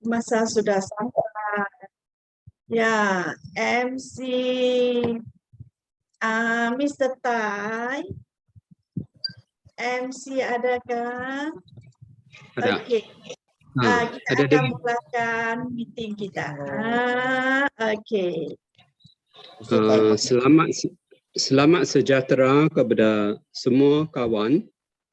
masa sudah sampai. Ya, MC Mr. Tai. MC adakah? Ada. Okey. Kita Ada akan dengar. mulakan meeting kita. Okey. Selamat sejahtera kepada semua kawan.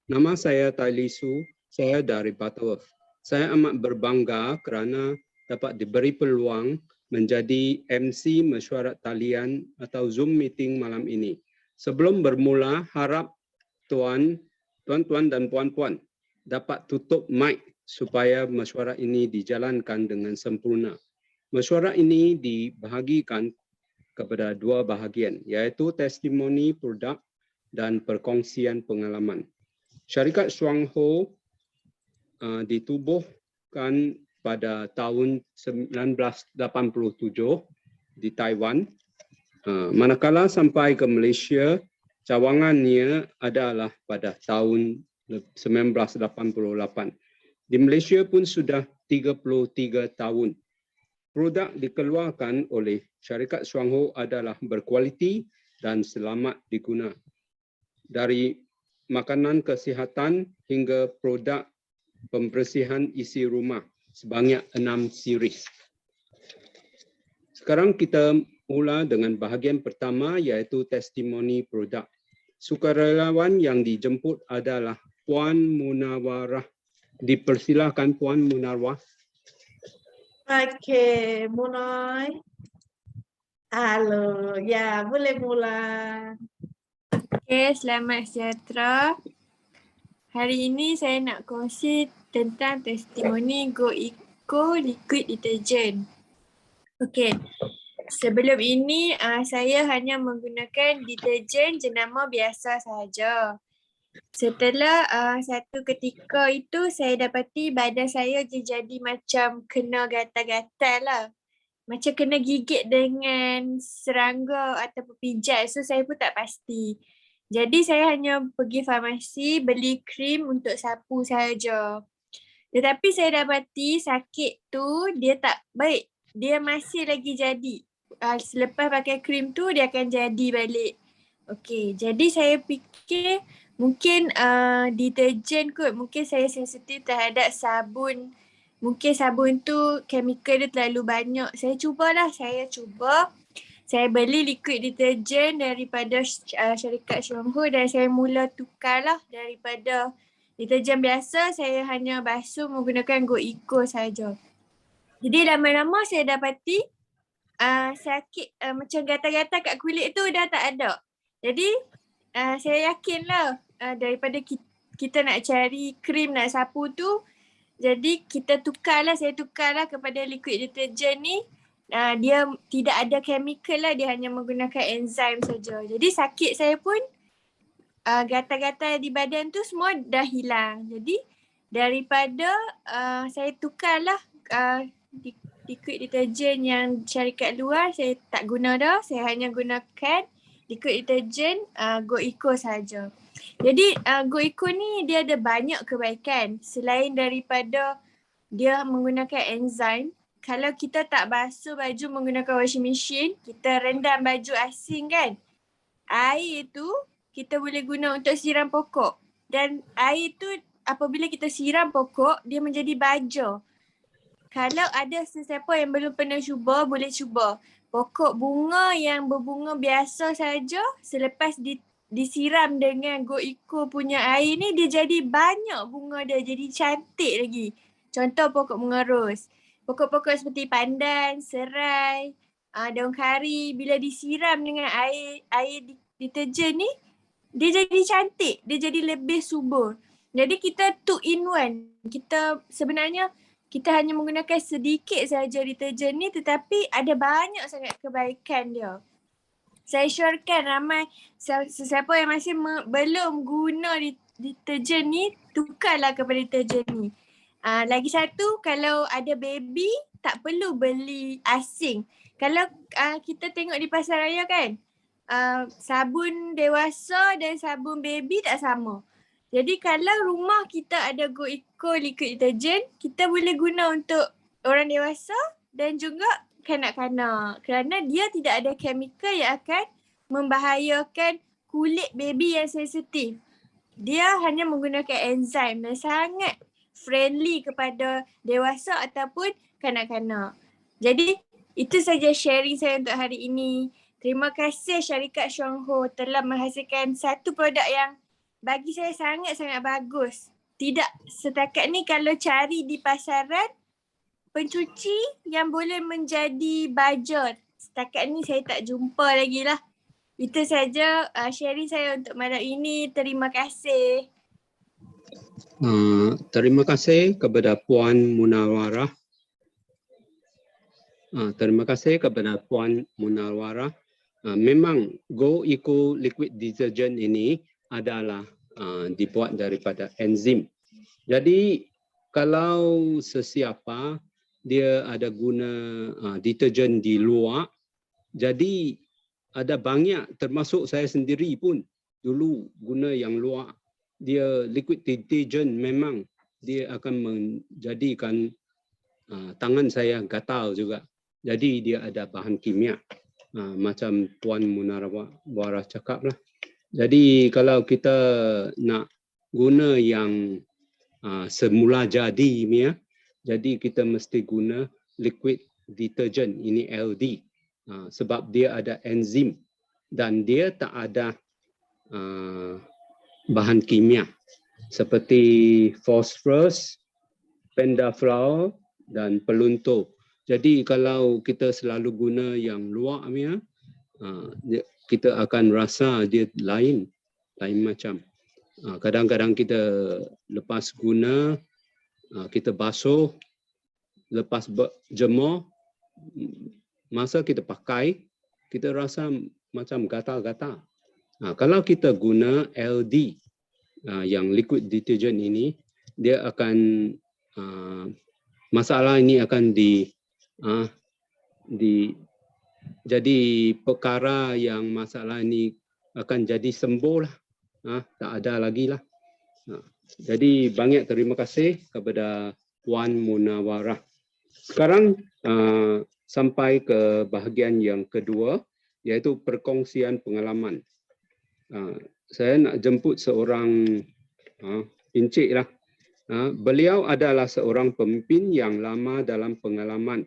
Nama saya Tai Lisu. Saya dari Butterworth. Saya amat berbangga kerana dapat diberi peluang menjadi MC mesyuarat talian atau Zoom meeting malam ini. Sebelum bermula, harap tuan-tuan dan puan-puan dapat tutup mic supaya mesyuarat ini dijalankan dengan sempurna. Mesyuarat ini dibahagikan kepada dua bahagian, iaitu testimoni produk dan perkongsian pengalaman. Syarikat Shuangho ditubuhkan pada tahun 1987 di Taiwan. Manakala sampai ke Malaysia, cawangannya adalah pada tahun 1988. Di Malaysia pun sudah 33 tahun. Produk dikeluarkan oleh syarikat Shuangho adalah berkualiti dan selamat diguna. Dari makanan kesihatan hingga produk pembersihan isi rumah sebanyak 6 series. Sekarang kita mula dengan bahagian pertama iaitu testimoni produk. Sukarelawan yang dijemput adalah Puan Munawwarah. Dipersilakan Puan Munawwarah. Okey, Munai. Halo, ya boleh mula. Okay, selamat sejahtera. Hari ini saya nak kongsi tentang testimoni Go Eco Liquid Detergent. Okay, sebelum ini saya hanya menggunakan deterjen jenama biasa sahaja. Setelah satu ketika itu saya dapati badan saya jadi macam kena gatal-gatal lah. Macam kena gigit dengan serangga atau pijat. So saya pun tak pasti. Jadi saya hanya pergi farmasi beli krim untuk sapu saja. Tetapi saya dapati sakit tu dia tak baik. Dia masih lagi jadi. Selepas pakai krim tu dia akan jadi balik. Okey, jadi saya fikir mungkin deterjen kot. Mungkin saya sensitif terhadap sabun. Mungkin sabun tu chemical dia terlalu banyak. Saya cuba. Saya beli liquid deterjen daripada syarikat Shuangho dan saya mula tukarlah daripada deterjen biasa. Saya hanya basuh menggunakan Go Eco saja. Jadi lama-lama saya dapati sakit macam gatal-gatal kat kulit tu dah tak ada. Jadi saya yakinlah daripada kita nak cari krim nak sapu tu, jadi saya tukarlah kepada liquid deterjen ni. Dia tidak ada chemical lah, dia hanya menggunakan enzim saja. Jadi sakit saya pun gatal-gatal di badan tu semua dah hilang. Jadi daripada saya tukarlah liquid deterjen yang syarikat luar saya tak guna dah. Saya hanya gunakan liquid deterjen Go Eco saja. Jadi Go Eco ni dia ada banyak kebaikan. Selain daripada dia menggunakan enzim, kalau kita tak basuh baju menggunakan washing machine, kita rendam baju asing kan, air tu kita boleh guna untuk siram pokok. Dan air tu apabila kita siram pokok, dia menjadi baja. Kalau ada sesiapa yang belum pernah cuba, boleh cuba. Pokok bunga yang berbunga biasa saja, selepas disiram dengan Go Eco punya air ni, dia jadi banyak bunga dia, jadi cantik lagi. Contoh pokok bunga ros. Pokok-pokok seperti pandan, serai, daun kari, bila disiram dengan air deterjen ni, dia jadi cantik, dia jadi lebih subur. Jadi kita 2 in 1. Sebenarnya kita hanya menggunakan sedikit saja deterjen ni tetapi ada banyak sangat kebaikan dia. Saya syorkan ramai sesiapa yang masih belum guna deterjen ni, tukarlah kepada deterjen ni. Lagi satu, kalau ada baby tak perlu beli asing. Kalau kita tengok di pasaraya kan, sabun dewasa dan sabun baby tak sama. Jadi kalau rumah kita ada Go Eco liquid deterjen, kita boleh guna untuk orang dewasa dan juga kanak-kanak. Kerana dia tidak ada chemical yang akan membahayakan kulit baby yang sensitif. Dia hanya menggunakan enzim yang sangat friendly kepada dewasa ataupun kanak-kanak. Jadi itu saja sharing saya untuk hari ini. Terima kasih syarikat Xionghu telah menghasilkan satu produk yang bagi saya sangat-sangat bagus. Tidak setakat ni kalau cari di pasaran pencuci yang boleh menjadi baja. Setakat ni saya tak jumpa lagi lah. Itu saja sharing saya untuk malam ini. Terima kasih. Terima kasih kepada Puan Munawwarah. Terima kasih kepada Puan Munawwarah. Memang Go Eco Liquid Detergent ini adalah dibuat daripada enzim. Jadi kalau sesiapa dia ada guna deterjen di luar, jadi ada banyak termasuk saya sendiri pun dulu guna yang luar. Dia liquid detergent memang dia akan menjadikan tangan saya gatal juga. Jadi dia ada bahan kimia. Macam Puan Munawwarah cakap lah. Jadi kalau kita nak guna yang semula jadi punya, jadi kita mesti guna liquid detergent, ini LD. Sebab dia ada enzim dan dia tak ada bahan kimia seperti fosforus, pentafluor dan peluntur. Jadi kalau kita selalu guna yang luar punya, kita akan rasa dia lain macam. Kadang-kadang kita lepas guna, kita basuh, lepas jemur, masa kita pakai, kita rasa macam gatal-gatal. Kalau kita guna LD, yang liquid detergent ini, dia akan masalah ini akan jadi perkara yang masalah ini akan jadi sembuh lah. Tak ada lagi lah. Jadi banyak terima kasih kepada Puan Munawwarah. Sekarang sampai ke bahagian yang kedua, iaitu perkongsian pengalaman. Saya nak jemput seorang encik lah. Beliau adalah seorang pemimpin yang lama dalam pengalaman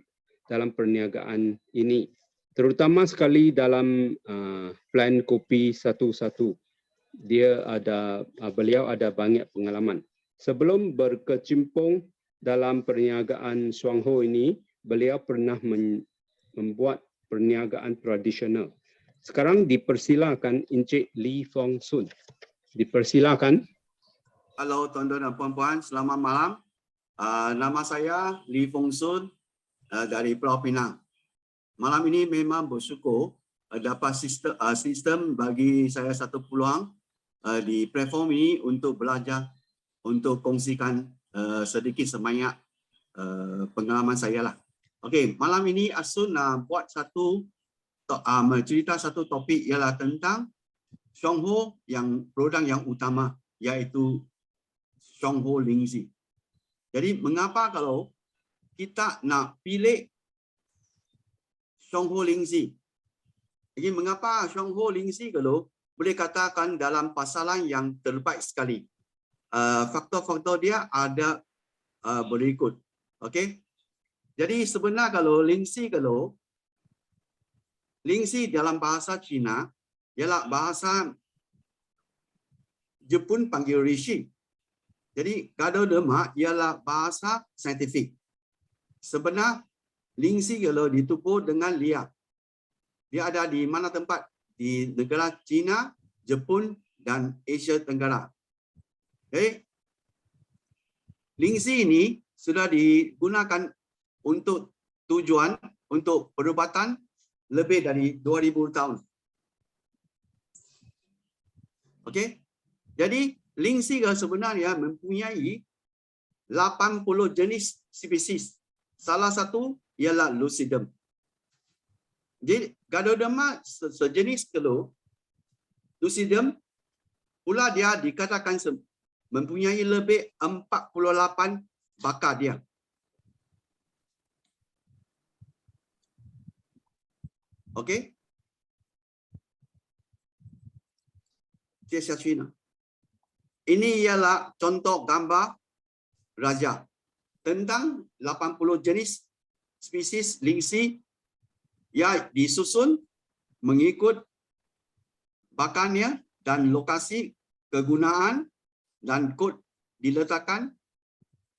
dalam perniagaan ini, terutama sekali dalam plan kopi 11. Beliau ada banyak pengalaman. Sebelum berkecimpung dalam perniagaan Xionghu ini, beliau pernah membuat perniagaan tradisional. Sekarang dipersilakan Encik Lee Fong Sun. Dipersilakan. Halo tuan-tuan dan puan-puan, selamat malam. Nama saya Lee Fong Sun dari Pulau Pinang. Malam ini memang bersyukur dapat sistem bagi saya satu peluang di platform ini untuk belajar, untuk kongsikan sedikit sebanyak pengalaman saya lah. Okey, malam ini Asun nak buat cerita satu topik ialah tentang Xionghu yang produk yang utama, iaitu Xionghu Lingxi. Jadi mengapa kalau kita nak pilih Xionghu Lingxi? Jadi mengapa Xionghu Lingxi kalau boleh katakan dalam pasaran yang terbaik sekali? Faktor-faktor dia ada berikut. Okey. Jadi sebenarnya kalau Lingxi dalam bahasa Cina ialah bahasa Jepun panggil Rishi. Jadi Ganoderma ialah bahasa saintifik. Sebenarnya Lingxi kalau ditubuh dengan liat. Dia ada di mana tempat? Di negara China, Jepun dan Asia Tenggara. Okay. Lingxi ini sudah digunakan untuk tujuan, untuk perubatan lebih dari 2000 tahun. Okey. Jadi Lingxi sebenarnya mempunyai 80 jenis spesies. Salah satu ialah Lucidum. Jadi Ganoderma sejenis kelur Lucidum pula dia dikatakan mempunyai lebih 48 bakar dia. Okey? 接下去呢? Ini ialah contoh gambar raja tentang 80 jenis spesies lingsi yang disusun mengikut bakarnya dan lokasi kegunaan dan kod diletakkan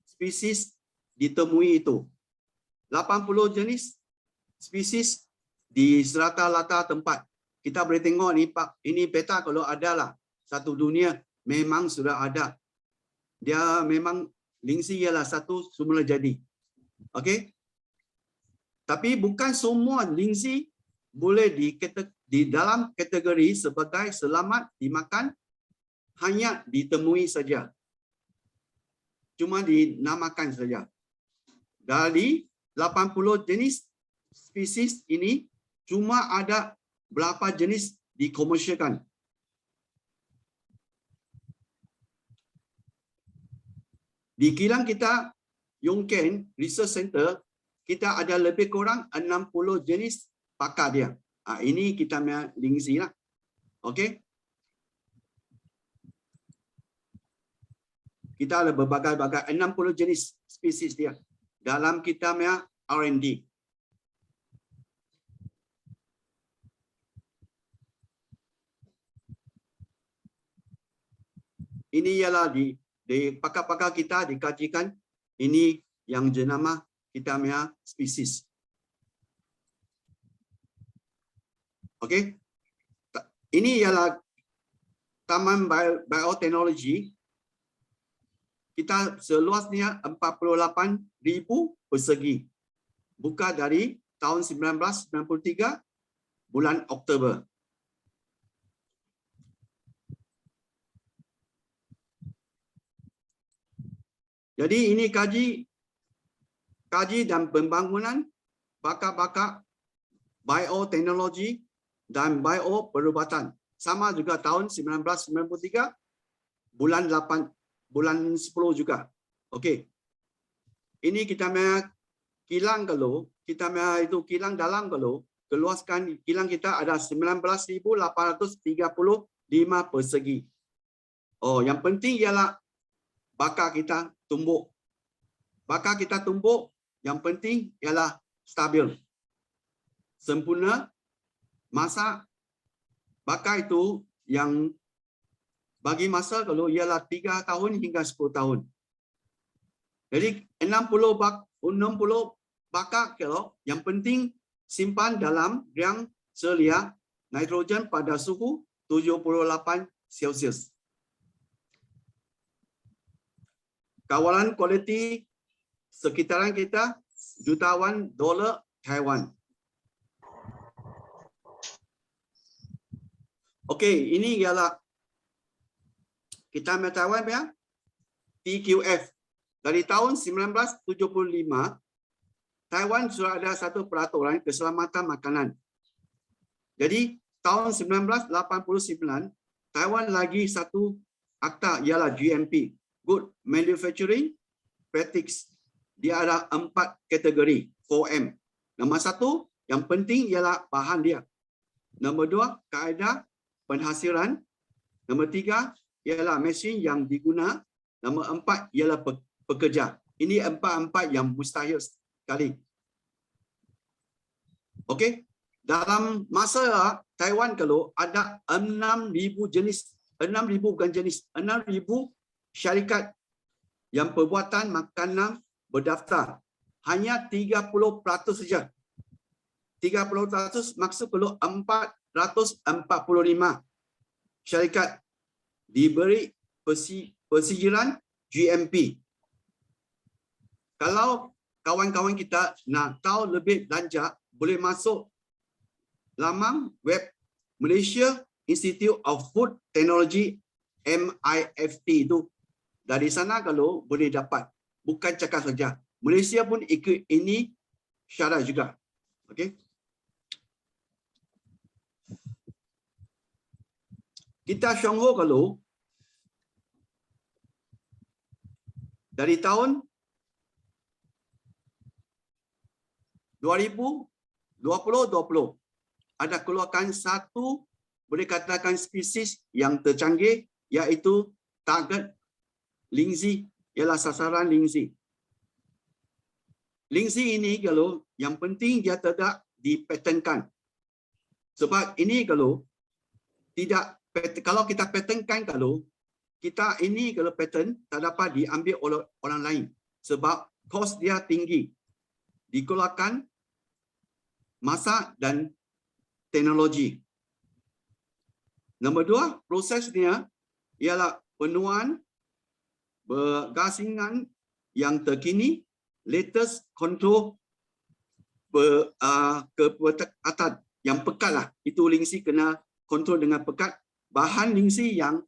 spesies ditemui itu. 80 jenis spesies di serata-rata tempat. Kita boleh tengok ni Pak, ini peta kalau ada lah. Satu dunia memang sudah ada. Dia memang lingsi ialah satu semula jadi. Okey? Tapi bukan semua lingsi boleh di dalam kategori sebagai selamat dimakan, hanya ditemui saja. Cuma dinamakan saja. Dari 80 jenis spesies ini, cuma ada berapa jenis dikomersialkan. Di kilang kita, Yongken Research Center, kita ada lebih kurang 60 jenis pakar dia. Ini kita punya lingsi lah. Okey? Kita ada berbagai-bagai 60 jenis spesies dia dalam kita punya R&D. Ini ialah di pakar-pakar kita dikajikan, ini yang jenama kita punya spesies. Okey? Ini ialah Taman Bioteknologi. Kita seluasnya 48,000 persegi. Buka dari tahun 1993 bulan Oktober. Jadi ini kaji dan pembangunan bakar-bakar bioteknologi dan bioperubatan. Sama juga tahun 1993 bulan 10 juga. Okey. Ini kita punya kilang Gelo, kita punya itu kilang dalam Gelo, keluaskan kilang kita ada 19,835 persegi. Oh, yang penting ialah bakar kita tumbuk. Bakar kita tumbuk, yang penting ialah stabil. Sempurna, masa bakar itu yang bagi masa kalau ialah 3 tahun hingga 10 tahun. Jadi 60 bakar kilo, yang penting simpan dalam yang selia nitrogen pada suhu 78 Celsius. Kawalan kualiti sekitaran kita jutawan dolar Taiwan. Okey, ini ialah kita punya Taiwan punya TQF. Dari tahun 1975, Taiwan sudah ada satu peraturan keselamatan makanan. Jadi tahun 1989, Taiwan lagi satu akta ialah GMP, Good Manufacturing Practice. Dia ada 4 kategori 4M. Nombor 1, yang penting ialah bahan dia. Nombor 2, kaedah penghasilan. Nombor 3, ialah mesin yang diguna. Nombor 4 ialah pekerja. Ini 4 yang mustahil sekali. Okey. Dalam masa Taiwan kalau ada 6,000 jenis, 6,000 bukan jenis, 6,000 syarikat yang perbuatan makanan berdaftar. Hanya 30% saja. 30% maksud kalau 445 syarikat diberi persijiran GMP. Kalau kawan-kawan kita nak tahu lebih lanjut, boleh masuk laman web Malaysia Institute of Food Technology MIFT itu. Dari sana kalau boleh dapat. Bukan cakap saja. Malaysia pun ikut ini syarat juga. Okey. Kita Syongho kalau dari tahun 2020 ada keluarkan satu boleh katakan spesies yang tercanggih iaitu target lingzi, ialah sasaran lingzi. Lingzi ini kalau yang penting dia tidak dipatenkan. Sebab ini kalau tidak, kalau kita patenkan, kalau kita ini kalau patent tak dapat diambil oleh orang lain sebab kos dia tinggi, dikeluarkan masa dan teknologi. Nombor dua, prosesnya ialah penuaan bergasingan yang terkini, latest control atas yang pekat lah. Itu lingsi kena kontrol dengan pekat. Bahan lingsi yang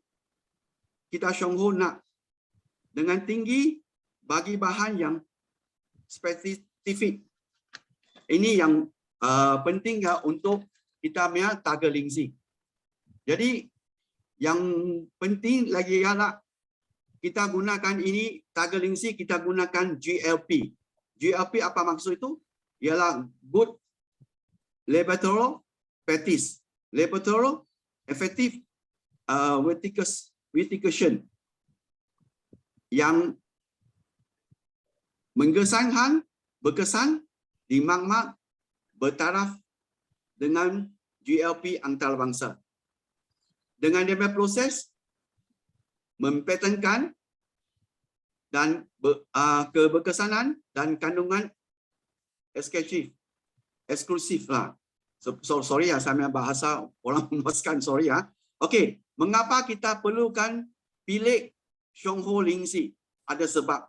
kita Shongho nak dengan tinggi bagi bahan yang spesifik. Ini yang penting ya untuk kita punya target lingsi. Jadi yang penting lagi ialah kita gunakan ini target lingsi, kita gunakan GLP. GLP apa maksud itu? Ialah good laboratorial practice, laboratorial effective mitigation yang menggesankan berkesan di magma bertaraf dengan GLP antarabangsa. Dengan dia proses mempatenkan dan keberkesanan dan kandungan eksklusif lah. Sorry ya, saya bahasa orang memaskan, sorry ya. Okey, mengapa kita perlukan bilik Shongho lingsi? Ada sebab.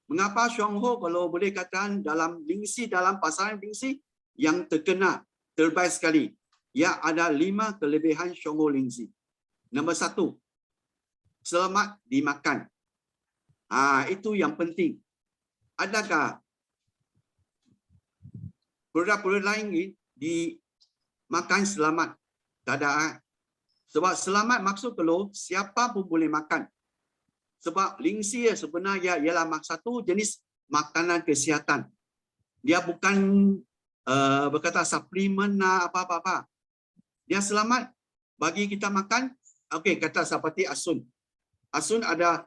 Mengapa Shongho kalau boleh katakan dalam lingsi, dalam pasaran lingsi yang terkenal, terbaik sekali. Ya, ada 5 kelebihan Shongho lingsi. Nombor 1, selamat dimakan. Itu yang penting. Adakah produk-produk lain dimakan selamat? Tak ada. Sebab selamat maksud kalau siapa pun boleh makan. Sebab lingsi sebenarnya ialah satu jenis makanan kesihatan. Dia bukan berkata suplemen apa-apa. Dia selamat bagi kita makan. Okey, kata seperti asun. Asun ada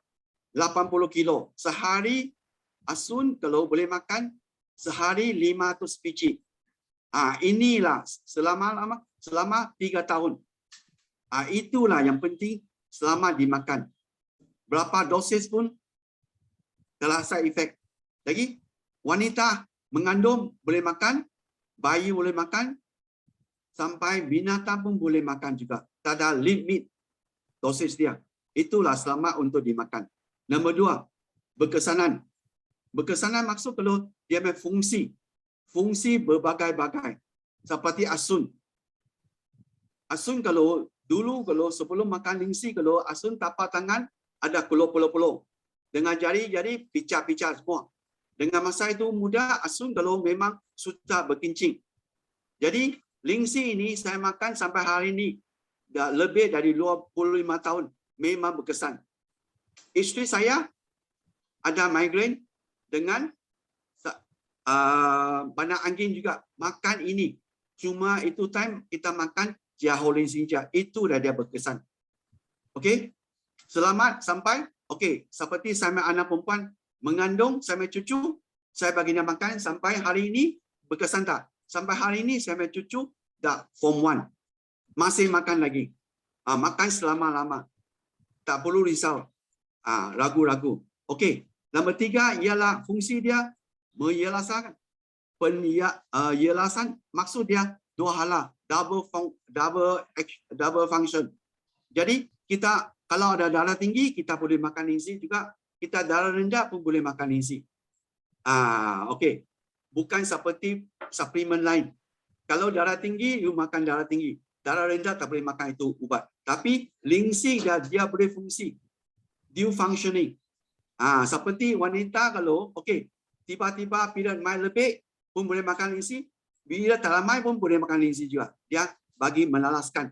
80 kilo. Sehari asun kalau boleh makan sehari 500 biji. Inilah selama 3 tahun. Itulah yang penting selama dimakan. Berapa dosis pun telah side effect. Lagi wanita mengandung boleh makan, bayi boleh makan, sampai binatang pun boleh makan juga. Tak ada limit dosis dia. Itulah selamat untuk dimakan. Nombor 2, berkesanan. Berkesanan maksud kalau dia berfungsi. Fungsi berbagai-bagai. Seperti asun. Asun kalau dulu, kalau sebelum makan lingsi, kalau asun tapak tangan, ada pulau-pulau. Dengan jari-jari, picah-picah semua. Dengan masa itu muda, asun kalau memang sudah berkincing. Jadi, lingsi ini saya makan sampai hari ini. Dah lebih dari 25 tahun. Memang berkesan. Isteri saya ada migrain dengan banyak angin juga. Makan ini. Cuma itu time kita makan Jiaho lingsi je. Itu dah dia berkesan. Okey. Selamat sampai. Okey. Seperti saya anak perempuan mengandung, saya cucu, saya bagi dia makan sampai hari ini berkesan tak? Sampai hari ini saya cucu dah form 1. Masih makan lagi. Makan selama-lama. Tak perlu risau. Ragu-ragu. Okey. Nombor 3 ialah fungsi dia menyelaskan penyelasan, maksud dia 2 hala, double function. Jadi kita kalau ada darah tinggi kita boleh makan lingsi juga, kita darah rendah pun boleh makan lingsi. Okey. Bukan seperti suplemen lain. Kalau darah tinggi you makan darah tinggi, darah rendah tak boleh makan itu ubat. Tapi lingsi dia boleh fungsi, dual functioning. Seperti wanita kalau okey tiba-tiba period mai lebih pun boleh makan lingsi, bila tak ramai pun boleh makan lingsi juga. Dia bagi melalaskan.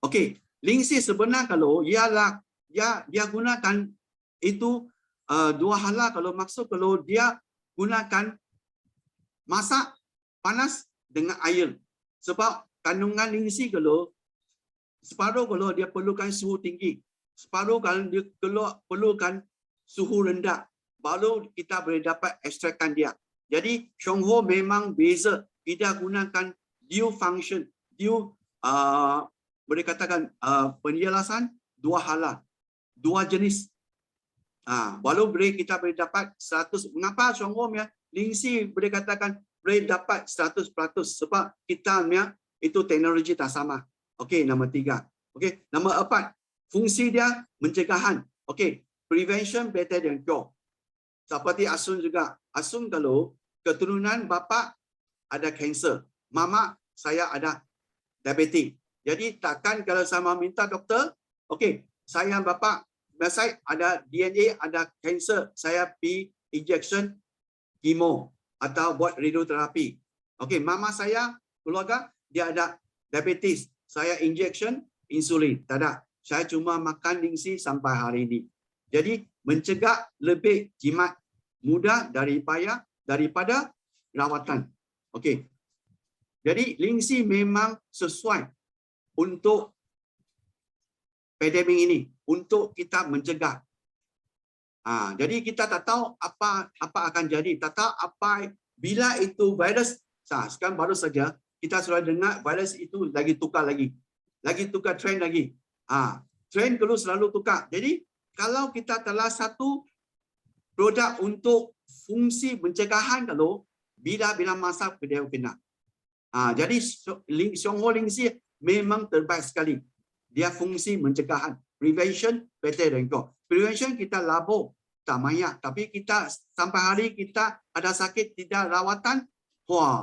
Okey, lingsi sebenar kalau ialah dia gunakan itu 2 hala. Kalau maksud kalau dia gunakan masak panas dengan air. Sebab kandungan lingsi kalau separuh kalau dia perlukan suhu tinggi, separuh kalau dia perlukan suhu rendah, baru kita boleh dapat ekstrakkan dia. Jadi Xionghuo memang beza. Kita gunakan dual function, dual boleh katakan penjelasan dua hala, dua jenis. Baru kita boleh dapat 100. Mengapa Xionghuo lingsi boleh katakan boleh dapat 100%? Sebab kita itu teknologi tak sama. Okey, nombor 3. Okey, nombor 4. Fungsi dia pencegahan. Okey, prevention better than cure. Seperti Asun juga. Asun kalau keturunan bapa ada kanser, mama saya ada diabetes. Jadi takkan kalau sama minta doktor, okey, saya bapa saya ada DNA, ada kanser, saya pergi injection kemo atau buat radioterapi. Okey, mama saya keluarga dia ada diabetes, saya injection insulin. Tak ada. Saya cuma makan lingsi sampai hari ini. Jadi mencegah lebih jimat mudah daripada rawatan. Okey. Jadi lingsi memang sesuai untuk pandemik ini, untuk kita mencegah. Jadi kita tak tahu apa akan jadi, tak tahu apa bila itu virus. Sekarang baru saja kita sudah dengar virus itu lagi tukar trend lagi. Trend kalau selalu tukar. Jadi kalau kita telah satu produk untuk fungsi pencegahan, kalau bila masa dia kena. Jadi Xionghuo lingsi memang terbaik sekali. Dia fungsi pencegahan, prevention better than cure. Prevention kita labur tak banyak, tapi kita sampai hari kita ada sakit tidak rawatan,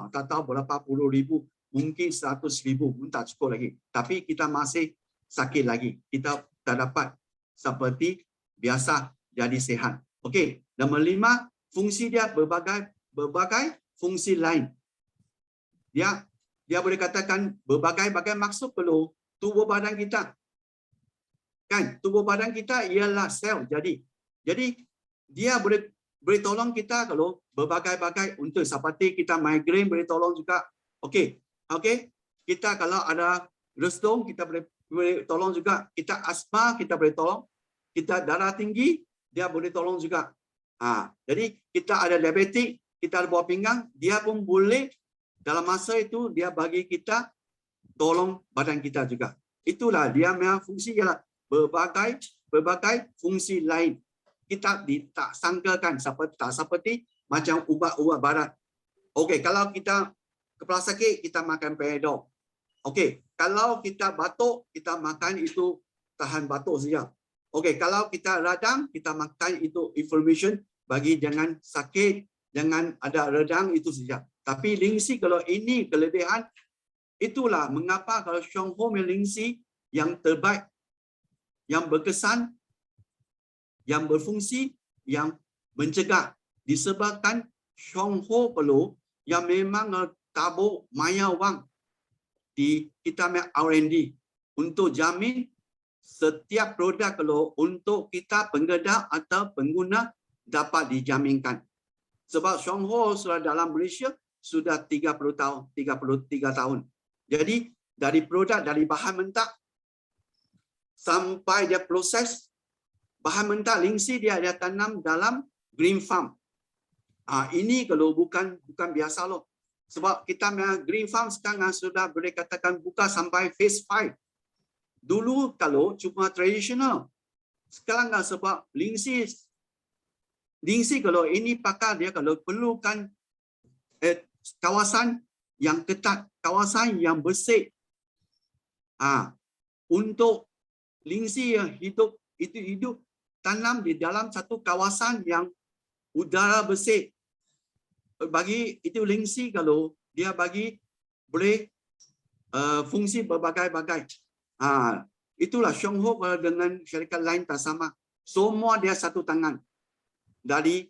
tak tahu berapa puluh ribu, mungkin 100,000 pun tak cukup lagi. Tapi kita masih sakit lagi. Kita tak dapat seperti biasa jadi sehat. Okey, nombor 5, fungsi dia berbagai fungsi lain. Dia boleh katakan berbagai maksud perlu tubuh badan kita. Kan, tubuh badan kita ialah sel. Jadi dia boleh tolong kita kalau berbagai untuk seperti kita migraine boleh tolong juga. Okey. Kita kalau ada restung kita boleh tolong juga. Kita asma kita boleh tolong. Kita darah tinggi dia boleh tolong juga. Jadi kita ada diabetik, kita ada buah pinggang, dia pun boleh dalam masa itu dia bagi kita tolong badan kita juga. Itulah dia memang fungsi ialah berbagai fungsi lain. Kita tak sangkakan seperti macam ubat-ubat barat. Okey, kalau kita kepala sakit kita makan Panadol. Okey, kalau kita batuk kita makan itu tahan batuk saja. Okey, kalau kita radang kita makan itu inflammation bagi jangan sakit, jangan ada radang itu saja. Tapi lingsi kalau ini kelebihan, itulah mengapa kalau Xionghuo lingsi yang terbaik, yang berkesan, yang berfungsi, yang mencegah. Disebabkan Xionghuo perlu yang memang tabur maya wang di kita R&D untuk jamin setiap produk kalau untuk kita pengguna atau pengguna dapat dijaminkan. Sebab Xionghuo sudah dalam Malaysia sudah 33 tahun. Jadi dari produk, dari bahan mentah sampai dia proses bahan mentah lingsi dia tanam dalam green farm. Ini kalau bukan biasa loh. Sebab kita green farm sekarang sudah boleh katakan buka sampai phase 5. Dulu kalau cuma tradisional. Sekarang sebab lingsi kalau ini pakar dia kalau perlukan kawasan yang ketat, kawasan yang bersih. Untuk lingsi yang hidup tanam di dalam satu kawasan yang udara bersih. Bagi itu lingsi kalau dia bagi boleh fungsi berbagai-bagai. Itulah Xionghuo dengan syarikat lain tak sama. Semua dia satu tangan. Dari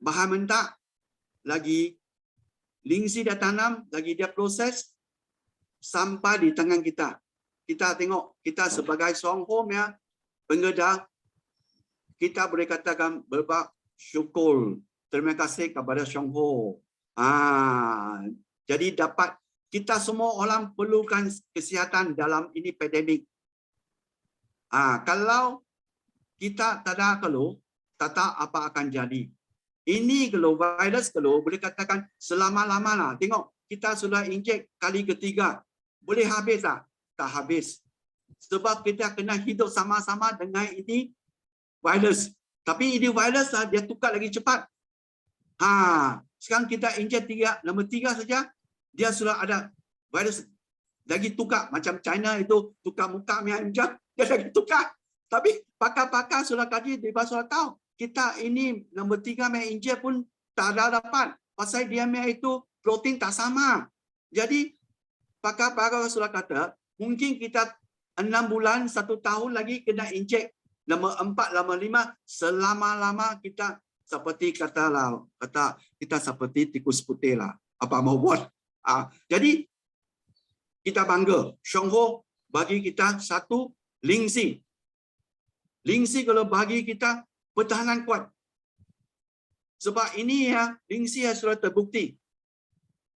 bahan mentah, lagi lingsi dia tanam, lagi dia proses sampai di tangan kita. Kita tengok kita sebagai Xionghuo pengguna, kita boleh katakan bersyukur. Terima kasih kepada Xionghuo. Jadi dapat kita semua orang perlukan kesihatan dalam ini pandemik. Kalau kita tak ada keluh, tak tahu apa akan jadi. Ini kalau virus kalau boleh katakan selama-lama. Tengok kita sudah injek kali ketiga. Boleh habis tak? Tak habis. Sebab kita kena hidup sama-sama dengan ini virus. Tapi ini virus dia tukar lagi cepat. Sekarang kita injek nombor 3 saja. Dia sudah ada virus lagi tukar. Macam China itu tukar muka dia lagi tukar. Tapi pakar-pakar sudah kaji di sudah tahu. Kita ini nombor 3 injek pun tak ada dapat. Pasal dia itu protein tak sama. Jadi pakar-pakar sudah kata mungkin kita 6 bulan, 1 tahun lagi kena injek nombor 4, nombor 5 selama-lama kita seperti kata kita seperti tikus putih lah. Apa mau buat? Jadi kita bangga. Shongho bagi kita satu Lingxi. Lingxi kalau bagi kita pertahanan kuat. Sebab ini Lingxi sudah terbukti.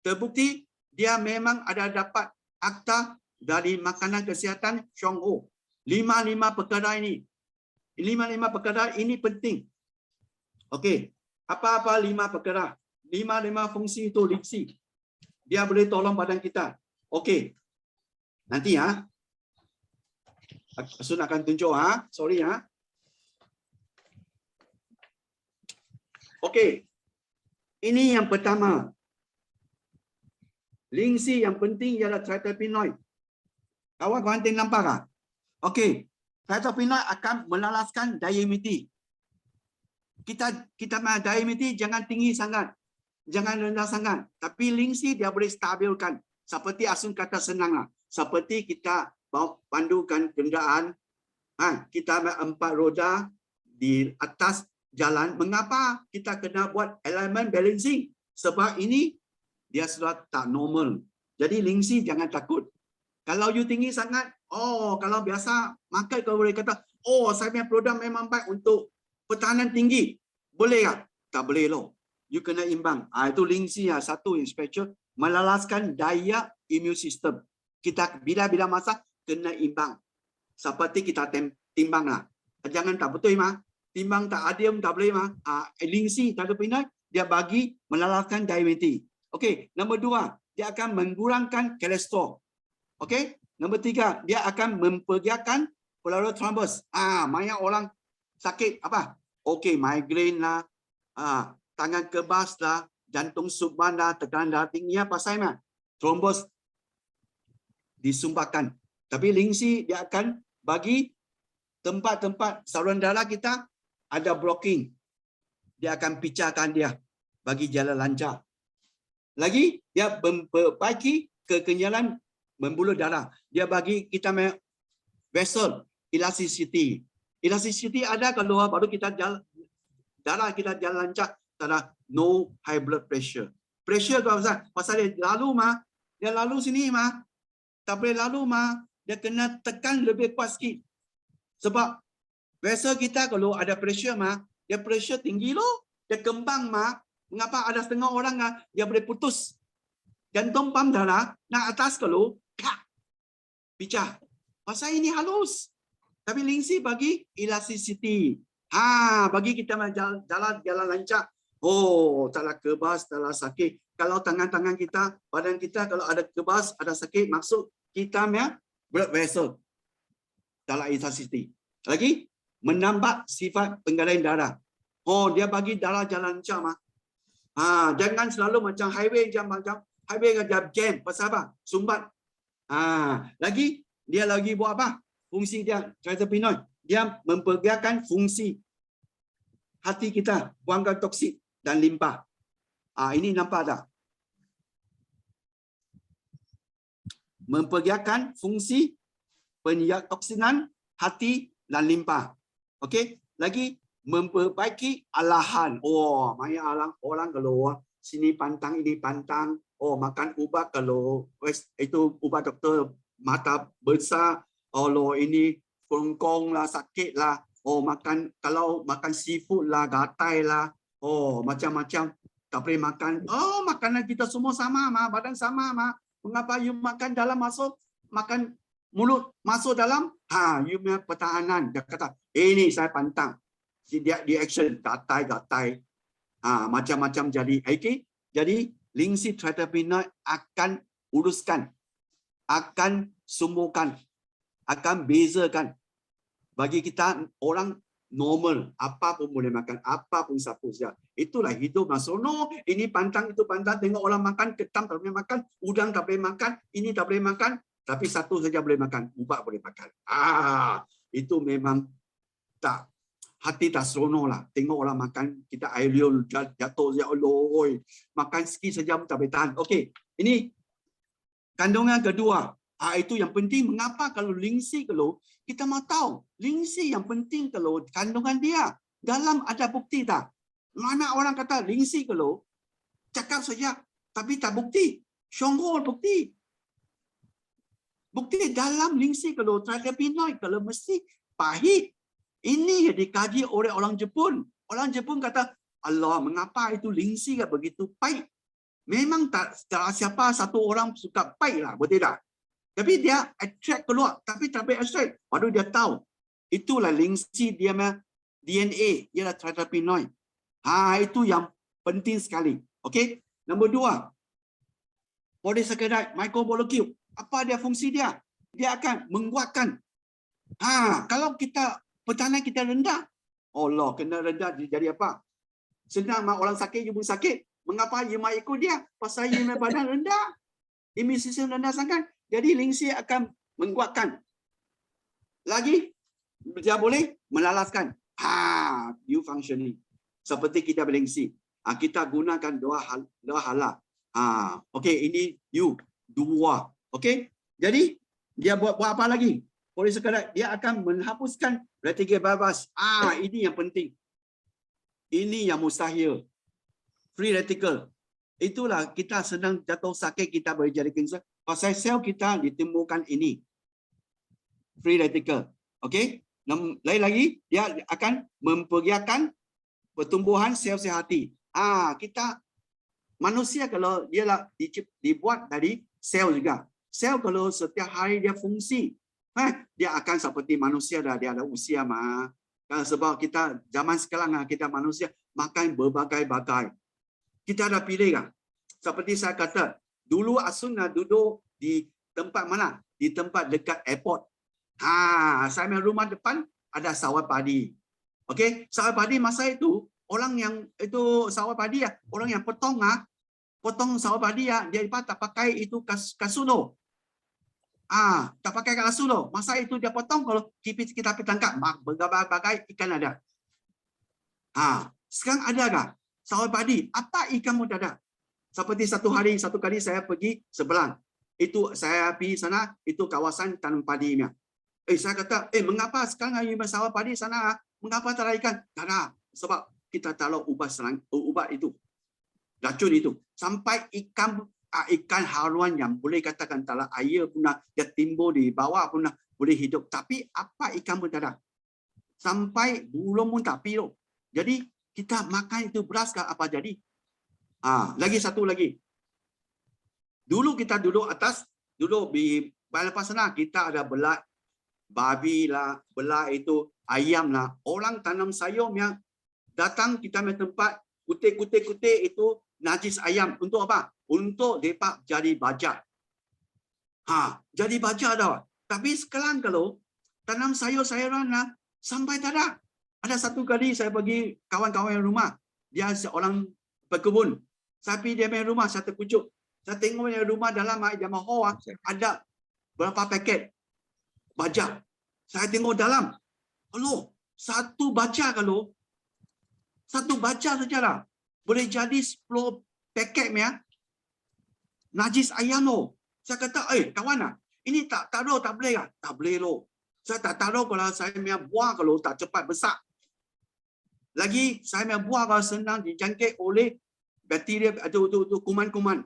Terbukti dia memang ada dapat akta dari makanan kesihatan Shongho. 5 perkara ini. 5 perkara ini penting. Okey. Apa-apa 5 perkara? 5 fungsi itu Lingxi. Dia boleh tolong badan kita. Okey. Nanti Sun akan tunjuk sorry Okey. Ini yang pertama. Lingxi yang penting ialah tretopinoid. Kawan-kawan nampak tak? Okey. Tretopinoid akan melalaskan diabetes. Kita diabetes jangan tinggi sangat. Jangan rendah sangat. Tapi Lingxi dia boleh stabilkan. Seperti Asun kata senanglah. Seperti kita pandukan kenderaan. Kita 4 roda di atas jalan. Mengapa kita kena buat alignment balancing? Sebab ini dia sudah tak normal. Jadi Lingxi jangan takut. Kalau you tinggi sangat, kalau biasa market kalau boleh kata, saya punya produk memang baik untuk pertahanan tinggi. Boleh tak? Tak boleh loh. You kena imbang. Itu Lingxi satu yang special, melalaskan daya immune system. Kita bila-bila masa kena imbang. Seperti kita timbang lah. Jangan tak betul timbang tak adil tak boleh Lingxi tretopinoid dia bagi melalaskan diabetes. Okey, nombor 2, dia akan mengurangkan kolesterol. Okey, nombor 3, dia akan mempergiatkan pulauan thrombus. Banyak orang sakit apa? Okey, migraine lah, tangan kebas lah, jantung subban lah, tekanan darah tinggi pasal thrombus disumbangkan. Tapi Lingxi dia akan bagi tempat-tempat saluran darah kita ada blocking. Dia akan pecahkan dia bagi jalan lancar. Lagi dia memperbaiki kekenyalan membuluh darah. Dia bagi kita vessel elasticity. Elasticity ada kalau baru kita darah kita jalan lancar, tak ada no high blood pressure. Pressure tu apa? Pasal dia lalu dia lalu sini tak boleh lalu dia kena tekan lebih kuat sikit. Sebab vessel kita kalau ada pressure dia pressure tinggi loh, dia kembang mengapa ada setengah orang dia boleh putus jantung pam darah nak atas kalau pecah. Pasal ini halus. Tapi Lingxi bagi elasticity. Bagi kita jalan lancar. Taklah kebas, taklah sakit. Kalau tangan-tangan kita, badan kita kalau ada kebas, ada sakit, maksud kita blood vessel. Taklah elasticity. Lagi menambah sifat penggalian darah. Dia bagi darah jalan lancar jangan selalu macam highway jam pasal apa? Sumbat. Lagi dia lagi buat apa? Fungsi dia tretopinoid. Dia mempergiatkan fungsi hati kita, buangkan toksik dan limpah. Ini nampak tak? Mempergiatkan fungsi pentoksinan hati dan limpah. Okey, lagi memperbaiki alahan. Banyak orang kalau sini pantang, ini pantang. Makan ubat kalau itu ubat doktor mata besar. Ini kongkong lah, sakit lah. Kalau makan seafood lah, gatai lah. Macam-macam. Tak boleh makan. Oh, makanan kita semua sama, ma. Badan sama, ma. Mengapa you makan dalam masuk, makan mulut masuk dalam? You punya pertahanan. Dia kata, ini saya pantang. Dia action, gatai. Macam-macam jadi. Okay? Jadi, lingsi tretapenoid akan uruskan, akan sembuhkan, akan bezakan. Bagi kita orang normal, apa pun boleh makan, apa pun siapa saja. Itulah hidup nasono. Ini pantang, itu pantang. Tengok orang makan, ketam tak boleh makan, udang tak boleh makan, ini tak boleh makan, tapi satu saja boleh makan, ubat boleh makan. Itu memang tak, hati tak seronok lah. Tengok orang makan, kita air liur jatuh, ya Allah, makan sikit saja pun tak boleh tahan. Okey, ini kandungan kedua. Itu yang penting. Mengapa kalau lingsi kalau kita mau tahu lingsi yang penting kalau kandungan dia dalam ada bukti tak? Mana orang kata lingsi kalau cakap saja tapi tak bukti. Syonggol bukti. Bukti dalam lingsi kalau tretapenoid kalau mesti pahit. Ini yang dikaji oleh orang Jepun. Orang Jepun kata, Allah, mengapa itu lingsi begitu pahit? Memang tak siapa satu orang suka pahit lah, betul tak? Tapi dia extract keluar, tapi tak boleh extract. Baru dia tahu. Itulah lingsi dia punya DNA, ialah tretapenoid. Itu yang penting sekali. Okey. Nombor 2. Polysaccharide micromolecule. Apa dia fungsi dia? Dia akan menguatkan. Kalau kita pertahanan kita rendah, Allah kena rendah jadi apa? Senang orang sakit, you pun sakit. Mengapa you mau ikut dia? Pasal you punya badan rendah. Imun sistem rendah sangat. Jadi lingsi akan menguatkan. Lagi, dia boleh melalaskan. You functioning. Seperti kita berlingsi. Kita gunakan dua hala. Okey, ini you. 2. Okey. Jadi, dia buat apa lagi? Polysaccharide, dia akan menghapuskan reticle bypass. Ini yang penting. Ini yang mustahil. Free radical. Itulah kita sedang jatuh sakit, kita boleh jadi kanser. Pasal sel kita ditimbulkan ini. Free radical. Okey? Lain lagi, dia akan mempergiatkan pertumbuhan sel-sel hati. Kita manusia kalau dia dibuat dari sel juga. Sel kalau setiap hari dia fungsi, dia akan seperti manusia dah, dia ada usia mah. Sebab kita zaman sekarang kita manusia makan berbagai-bagai. Kita ada pilih kan? Seperti saya kata, dulu Asun duduk di tempat mana? Di tempat dekat airport. Saya punya rumah depan ada sawah padi. Okey, sawah padi masa itu orang yang itu sawah padi orang yang potong sawah padi dia tak pakai itu kasuno. Tak pakai kasuno. Masa itu dia potong kalau kita tangkap berbagai ikan ada. Sekarang ada tak? Sawah padi, apa ikan pun tak ada. Seperti satu kali saya pergi sebelah. Itu saya pergi sana, itu kawasan tanam padinya. Saya kata, mengapa sekarang ada sawah padi sana? Mengapa tak ada ikan? Tak ada. Sebab kita taruh ubat itu. Racun itu. Sampai ikan haruan yang boleh katakan dalam air pun dia timbul di bawah pun boleh hidup. Tapi apa ikan pun tak ada. Sampai burung pun tak pilu. Jadi, kita makan itu beras ke apa jadi? Lagi satu lagi. Dulu kita duduk atas, duduk di lepas sana kita ada belak babi lah, belak itu ayam lah. Orang tanam sayur yang datang kita punya tempat kutik itu najis ayam untuk apa? Untuk depa jadi bajak. Jadi bajak dah. Tapi sekarang kalau tanam sayur-sayuran lah sampai tak ada. Ada satu kali saya pergi kawan-kawan yang rumah. Dia seorang berkebun. Saya pergi dia punya rumah, saya terkejut. Saya tengok dia rumah dalam jamaah hoa ada berapa paket bajak. Saya tengok dalam. Halo, satu bajak kalau. Satu bajak saja lah. Boleh jadi 10 paket najis ayam lo. Saya kata, kawan ini tak taruh tak boleh lah. Tak boleh lo. Saya tak taruh kalau saya punya buah kalau tak cepat besar. Lagi saya punya buah kalau senang dijangkit oleh bakteria atau kuman-kuman.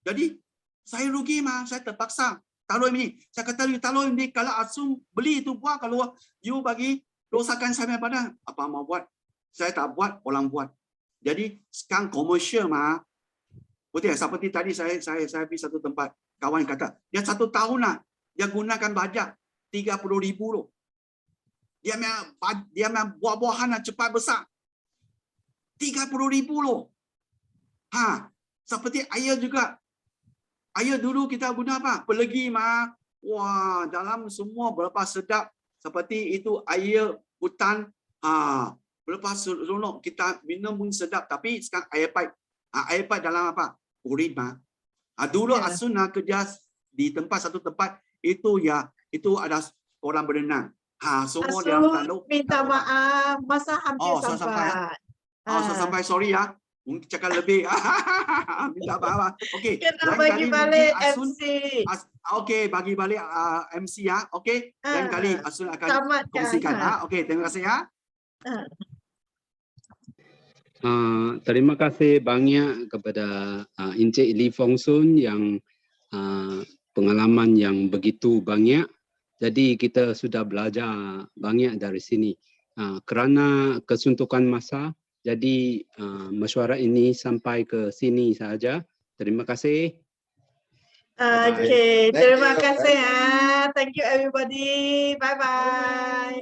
Jadi saya rugi saya terpaksa taruh ini. Saya kata you taruh ini kalau Asum beli itu buah kalau you bagi rosakan saya punya badan. Apa mau buat? Saya tak buat, orang buat. Jadi sekarang komersial mah. Betul ya, seperti tadi saya pergi satu tempat, kawan kata, dia 1 tahun lah, dia gunakan bajet 30,000 loh. Dia memang buah-buahan cepat besar. 30,000 loh. Seperti air juga. Air dulu kita guna apa? Pelegi mah. Wah, dalam semua berapa sedap. Seperti itu air hutan. Berapa seronok kita minum pun sedap. Tapi sekarang air pipe. Air pipe dalam apa? Urin mah. Dulu Ya. Asun kerja di satu tempat itu ya, itu ada orang berenang. Semua dia Asun lalu. minta maaf, masa hampir saya sampai. sampai. Sampai sorry ya. Mungkin cakap lebih. Minta maaf. Okey. Kena Lain bagi kali balik mungkin Asun. MC. Okey, bagi balik MC ya. Okey. Lain kali Asun akan Tamatkan. kongsikan. Okey, terima kasih ya. Terima kasih banyak kepada Encik Lee Fong Sun yang pengalaman yang begitu banyak. Jadi kita sudah belajar banyak dari sini. Kerana kesuntukan masa, jadi mesyuarat ini sampai ke sini saja. Terima kasih. Okay, Thank terima you. kasih. Thank you everybody. Bye bye.